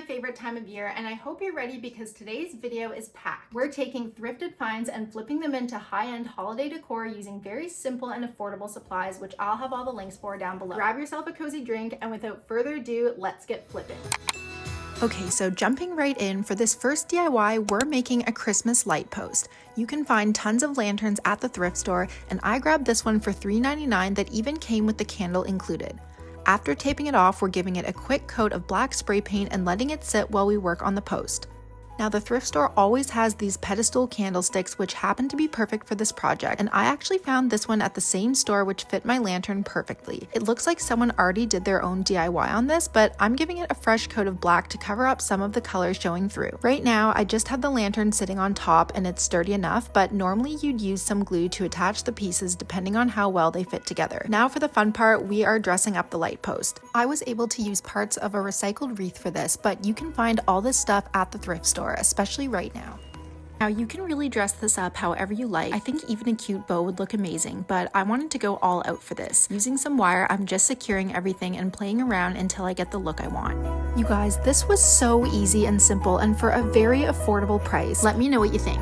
favorite time of year, and I hope you're ready because today's video is packed. We're taking thrifted finds and flipping them into high-end holiday decor using very simple and affordable supplies, which I'll have all the links for down below. Grab yourself a cozy drink, and without further ado, let's get flipping. Okay, so jumping right in, for this first DIY, we're making a Christmas light post. You can find tons of lanterns at the thrift store, and I grabbed this one for $3.99 that even came with the candle included. After taping it off, we're giving it a quick coat of black spray paint and letting it sit while we work on the post. Now, the thrift store always has these pedestal candlesticks which happen to be perfect for this project, and I actually found this one at the same store which fit my lantern perfectly. It looks like someone already did their own DIY on this, but I'm giving it a fresh coat of black to cover up some of the colors showing through. Right now, I just have the lantern sitting on top and it's sturdy enough, but normally you'd use some glue to attach the pieces depending on how well they fit together. Now for the fun part, we are dressing up the light post. I was able to use parts of a recycled wreath for this, but you can find all this stuff at the thrift store, especially right now. Now you can really dress this up however you like. I think even a cute bow would look amazing, but I wanted to go all out for this. Using some wire, I'm just securing everything and playing around until I get the look I want. You guys, this was so easy and simple and for a very affordable price. Let me know what you think.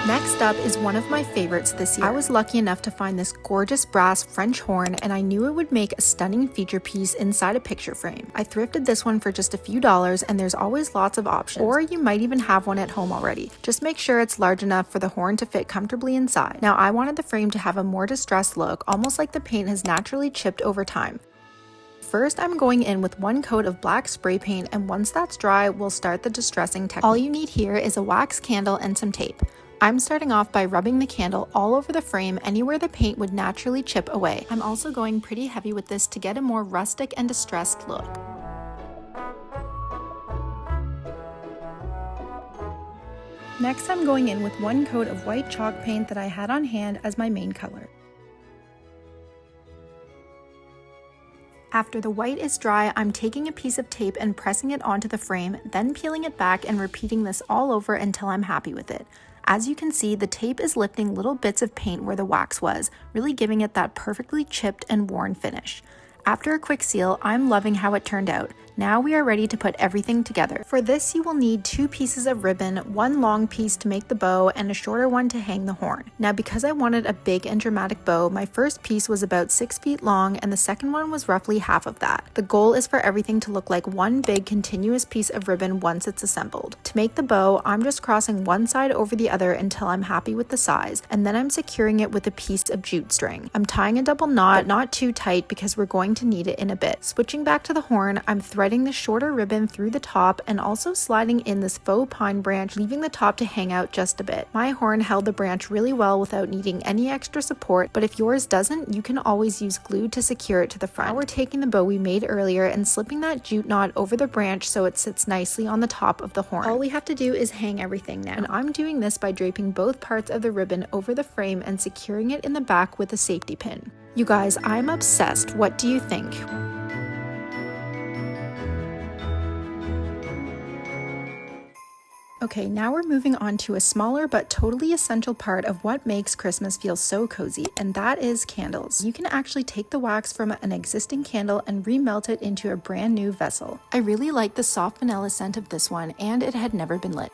Next up is one of my favorites this year. I was lucky enough to find this gorgeous brass French horn, and I knew it would make a stunning feature piece inside a picture frame. I thrifted this one for just a few dollars, and there's always lots of options. Or you might even have one at home already. Just make sure it's large enough for the horn to fit comfortably inside. Now, I wanted the frame to have a more distressed look, almost like the paint has naturally chipped over time. First, I'm going in with one coat of black spray paint, and once that's dry, we'll start the distressing technique. All you need here is a wax candle and some tape. I'm starting off by rubbing the candle all over the frame anywhere the paint would naturally chip away. I'm also going pretty heavy with this to get a more rustic and distressed look. Next, I'm going in with one coat of white chalk paint that I had on hand as my main color. After the white is dry, I'm taking a piece of tape and pressing it onto the frame, then peeling it back and repeating this all over until I'm happy with it. As you can see, the tape is lifting little bits of paint where the wax was, really giving it that perfectly chipped and worn finish. After a quick seal, I'm loving how it turned out. Now we are ready to put everything together. For this, you will need 2 pieces of ribbon, one long piece to make the bow, and a shorter one to hang the horn. Now, because I wanted a big and dramatic bow, my first piece was about 6 feet long, and the second one was roughly half of that. The goal is for everything to look like one big continuous piece of ribbon once it's assembled. To make the bow, I'm just crossing one side over the other until I'm happy with the size, and then I'm securing it with a piece of jute string. I'm tying a double knot, but not too tight because we're going to need it in a bit. Switching back to the horn, I'm threading the shorter ribbon through the top and also sliding in this faux pine branch, leaving the top to hang out just a bit. My horn held the branch really well without needing any extra support, but if yours doesn't, you can always use glue to secure it to the front. Now we're taking the bow we made earlier and slipping that jute knot over the branch so it sits nicely on the top of the horn. All we have to do is hang everything now, and I'm doing this by draping both parts of the ribbon over the frame and securing it in the back with a safety pin. You guys, I'm obsessed. What do you think? Okay, now we're moving on to a smaller but totally essential part of what makes Christmas feel so cozy, and that is candles. You can actually take the wax from an existing candle and remelt it into a brand new vessel. I really like the soft vanilla scent of this one, and it had never been lit.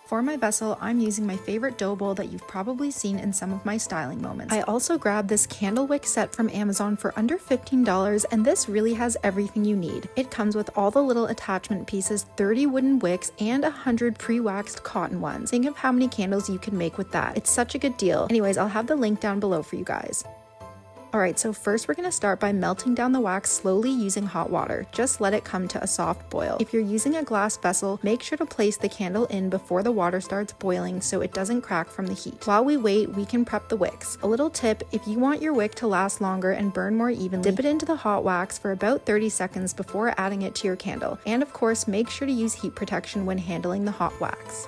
For my vessel, I'm using my favorite dough bowl that you've probably seen in some of my styling moments. I also grabbed this candle wick set from Amazon for under $15, and this really has everything you need. It comes with all the little attachment pieces, 30 wooden wicks, and 100 pre-waxed cotton ones. Think of how many candles you can make with that. It's such a good deal. Anyways, I'll have the link down below for you guys. Alright, so first we're going to start by melting down the wax slowly using hot water. Just let it come to a soft boil. If you're using a glass vessel, make sure to place the candle in before the water starts boiling so it doesn't crack from the heat. While we wait, we can prep the wicks. A little tip, if you want your wick to last longer and burn more evenly, dip it into the hot wax for about 30 seconds before adding it to your candle. And of course, make sure to use heat protection when handling the hot wax.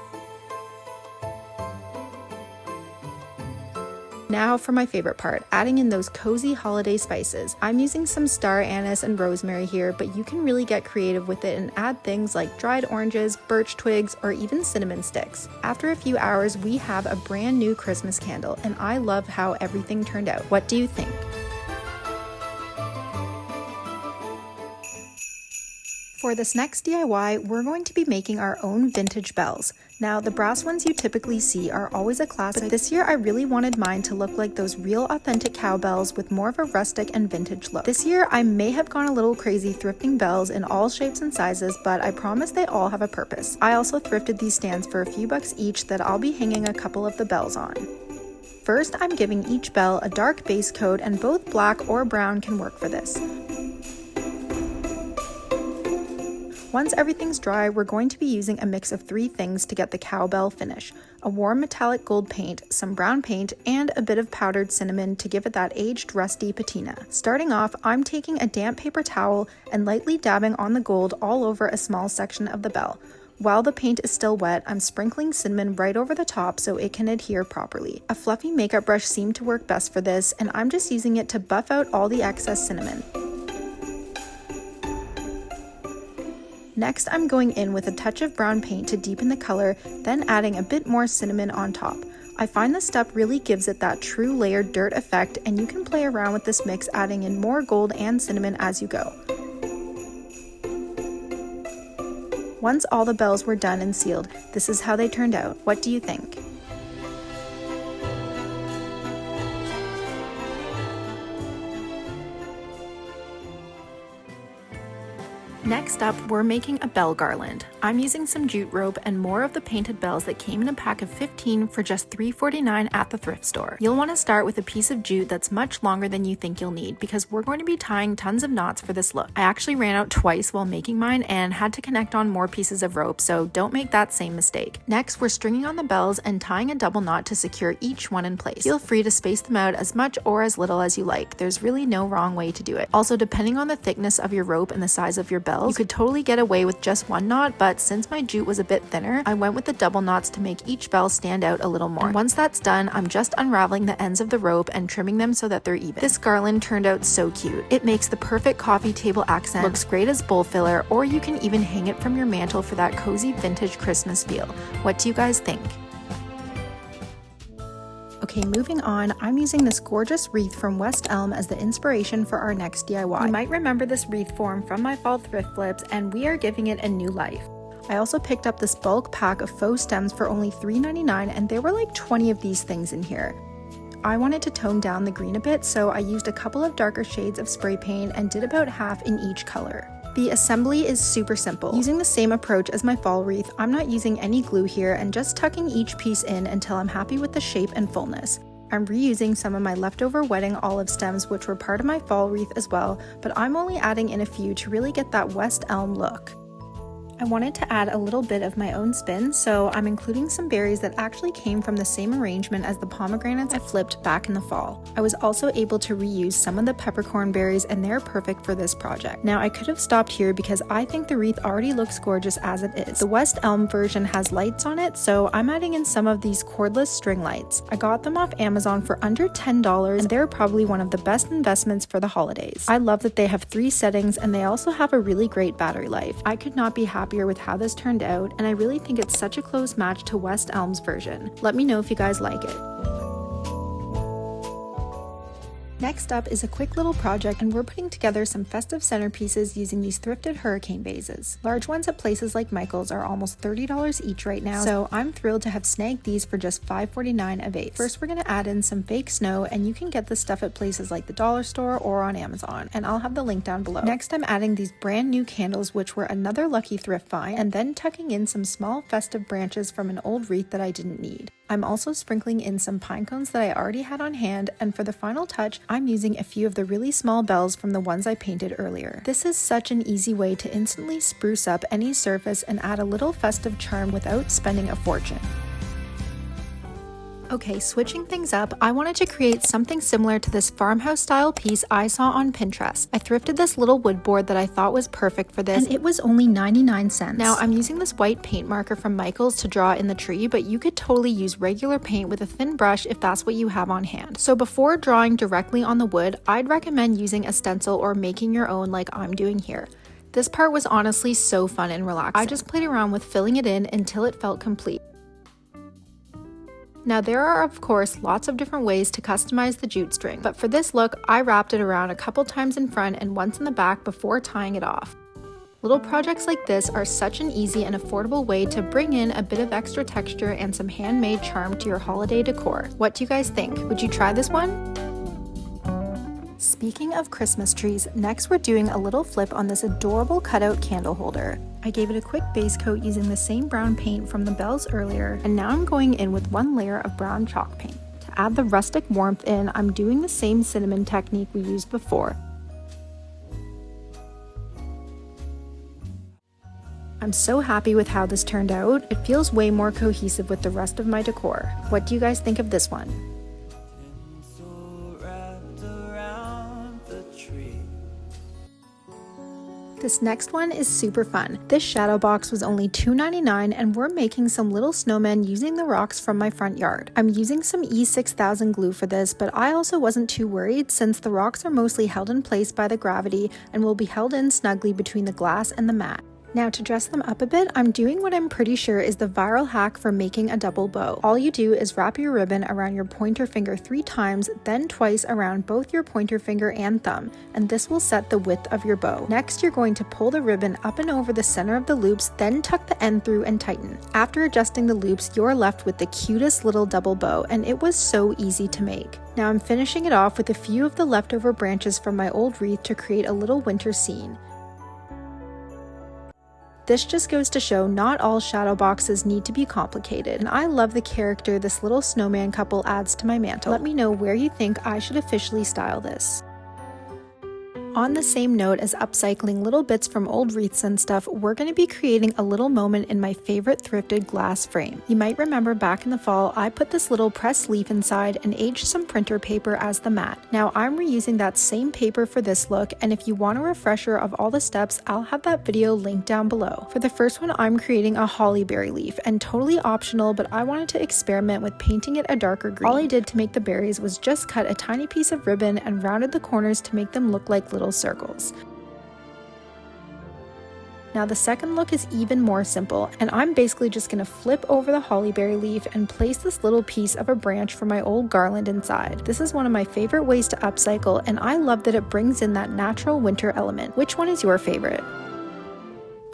Now for my favorite part, adding in those cozy holiday spices. I'm using some star anise and rosemary here, but you can really get creative with it and add things like dried oranges, birch twigs, or even cinnamon sticks. After a few hours, we have a brand new Christmas candle, and I love how everything turned out. What do you think? For this next DIY, we're going to be making our own vintage bells. Now, the brass ones you typically see are always a classic, but this year I really wanted mine to look like those real authentic cowbells with more of a rustic and vintage look. This year, I may have gone a little crazy thrifting bells in all shapes and sizes, but I promise they all have a purpose. I also thrifted these stands for a few bucks each that I'll be hanging a couple of the bells on. First, I'm giving each bell a dark base coat, and both black or brown can work for this. Once everything's dry, we're going to be using a mix of 3 things to get the cowbell finish: a warm metallic gold paint, some brown paint, and a bit of powdered cinnamon to give it that aged rusty patina. Starting off, I'm taking a damp paper towel and lightly dabbing on the gold all over a small section of the bell. While the paint is still wet, I'm sprinkling cinnamon right over the top so it can adhere properly. A fluffy makeup brush seemed to work best for this, and I'm just using it to buff out all the excess cinnamon. Next, I'm going in with a touch of brown paint to deepen the color, then adding a bit more cinnamon on top. I find this step really gives it that true layered dirt effect, and you can play around with this mix, adding in more gold and cinnamon as you go. Once all the bells were done and sealed, this is how they turned out. What do you think? Next up, we're making a bell garland. I'm using some jute rope and more of the painted bells that came in a pack of 15 for just $3.49 at the thrift store. You'll want to start with a piece of jute that's much longer than you think you'll need, because we're going to be tying tons of knots for this look. I actually ran out twice while making mine and had to connect on more pieces of rope, so don't make that same mistake. Next, we're stringing on the bells and tying a double knot to secure each one in place. Feel free to space them out as much or as little as you like. There's really no wrong way to do it. Also, depending on the thickness of your rope and the size of your bell, you could totally get away with just one knot, but since my jute was a bit thinner, I went with the double knots to make each bell stand out a little more. And once that's done, I'm just unraveling the ends of the rope and trimming them so that they're even. This garland turned out so cute. It makes the perfect coffee table accent, looks great as bowl filler, or you can even hang it from your mantle for that cozy vintage Christmas feel. What do you guys think? Okay, moving on, I'm using this gorgeous wreath from West Elm as the inspiration for our next DIY. You might remember this wreath form from my fall thrift flips, and we are giving it a new life. I also picked up this bulk pack of faux stems for only $3.99, and there were like 20 of these things in here. I wanted to tone down the green a bit, so I used a couple of darker shades of spray paint and did about half in each color. The assembly is super simple. Using the same approach as my fall wreath, I'm not using any glue here and just tucking each piece in until I'm happy with the shape and fullness. I'm reusing some of my leftover wedding olive stems, which were part of my fall wreath as well, but I'm only adding in a few to really get that West Elm look. I wanted to add a little bit of my own spin, so I'm including some berries that actually came from the same arrangement as the pomegranates I flipped back in the fall. I was also able to reuse some of the peppercorn berries, and they're perfect for this project. Now, I could have stopped here because I think the wreath already looks gorgeous as it is. The West Elm version has lights on it, so I'm adding in some of these cordless string lights. I got them off Amazon for under $10, and they're probably one of the best investments for the holidays. I love that they have 3 settings, and they also have a really great battery life. I could not be happier with how this turned out, and I really think it's such a close match to West Elm's version. Let me know if you guys like it. Next up is a quick little project, and we're putting together some festive centerpieces using these thrifted hurricane vases. Large ones at places like Michael's are almost $30 each right now, so I'm thrilled to have snagged these for just $5.49 a vase. First, we're going to add in some fake snow, and you can get this stuff at places like the dollar store or on Amazon, and I'll have the link down below. Next, I'm adding these brand new candles, which were another lucky thrift find, and then tucking in some small festive branches from an old wreath that I didn't need. I'm also sprinkling in some pine cones that I already had on hand, and for the final touch, I'm using a few of the really small bells from the ones I painted earlier. This is such an easy way to instantly spruce up any surface and add a little festive charm without spending a fortune. Okay, switching things up, I wanted to create something similar to this farmhouse style piece I saw on Pinterest. I thrifted this little wood board that I thought was perfect for this, and it was only 99 cents. Now, I'm using this white paint marker from Michael's to draw in the tree, but you could totally use regular paint with a thin brush if that's what you have on hand. So before drawing directly on the wood, I'd recommend using a stencil or making your own like I'm doing here. This part was honestly so fun and relaxing. I just played around with filling it in until it felt complete. Now, there are of course lots of different ways to customize the jute string, but for this look, I wrapped it around a couple times in front and once in the back before tying it off. Little projects like this are such an easy and affordable way to bring in a bit of extra texture and some handmade charm to your holiday decor. What do you guys think? Would you try this one? Speaking of Christmas trees, next we're doing a little flip on this adorable cutout candle holder. I gave it a quick base coat using the same brown paint from the bells earlier, and now I'm going in with one layer of brown chalk paint. To add the rustic warmth in, I'm doing the same cinnamon technique we used before. I'm so happy with how this turned out. It feels way more cohesive with the rest of my decor. What do you guys think of this one? This next one is super fun. This shadow box was only $2.99 and we're making some little snowmen using the rocks from my front yard. I'm using some E6000 glue for this, but I also wasn't too worried since the rocks are mostly held in place by the gravity and will be held in snugly between the glass and the mat. Now to dress them up a bit, I'm doing what I'm pretty sure is the viral hack for making a double bow. All you do is wrap your ribbon around your pointer finger 3 times, then twice around both your pointer finger and thumb, and this will set the width of your bow. Next, you're going to pull the ribbon up and over the center of the loops, then tuck the end through and tighten. After adjusting the loops, you're left with the cutest little double bow, and it was so easy to make. Now I'm finishing it off with a few of the leftover branches from my old wreath to create a little winter scene. This just goes to show not all shadow boxes need to be complicated, and I love the character this little snowman couple adds to my mantle. Let me know where you think I should officially style this. On the same note as upcycling little bits from old wreaths and stuff, we're going to be creating a little moment in my favorite thrifted glass frame. You might remember back in the fall, I put this little pressed leaf inside and aged some printer paper as the mat. Now I'm reusing that same paper for this look, and if you want a refresher of all the steps, I'll have that video linked down below. For the first one, I'm creating a holly berry leaf, and totally optional, but I wanted to experiment with painting it a darker green. All I did to make the berries was just cut a tiny piece of ribbon and rounded the corners to make them look like little circles. Now the second look is even more simple, and I'm basically just going to flip over the hollyberry leaf and place this little piece of a branch from my old garland inside. This is one of my favorite ways to upcycle, and I love that it brings in that natural winter element. Which one is your favorite?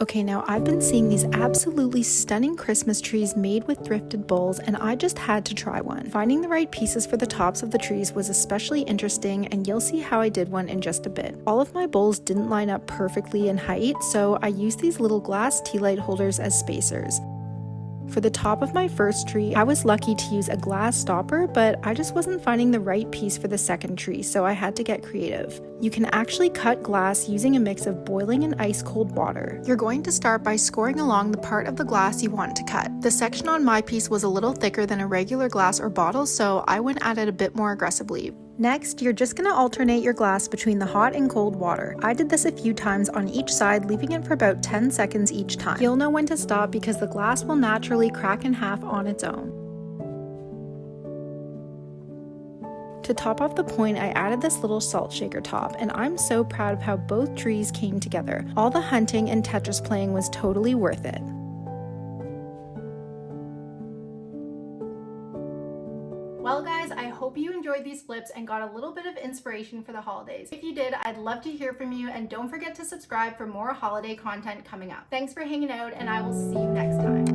Okay, now I've been seeing these absolutely stunning Christmas trees made with thrifted bowls, and I just had to try one. Finding the right pieces for the tops of the trees was especially interesting, and you'll see how I did one in just a bit. All of my bowls didn't line up perfectly in height, so I used these little glass tea light holders as spacers. For the top of my first tree, I was lucky to use a glass stopper, but I just wasn't finding the right piece for the second tree, so I had to get creative. You can actually cut glass using a mix of boiling and ice cold water. You're going to start by scoring along the part of the glass you want to cut. The section on my piece was a little thicker than a regular glass or bottle, so I went at it a bit more aggressively. Next, you're just going to alternate your glass between the hot and cold water. I did this a few times on each side, leaving it for about 10 seconds each time. You'll know when to stop because the glass will naturally crack in half on its own. To top off the point, I added this little salt shaker top, and I'm so proud of how both trees came together. All the hunting and Tetris playing was totally worth it. Well guys, I hope you enjoyed these flips and got a little bit of inspiration for the holidays. If you did, I'd love to hear from you, and don't forget to subscribe for more holiday content coming up. Thanks for hanging out, and I will see you next time.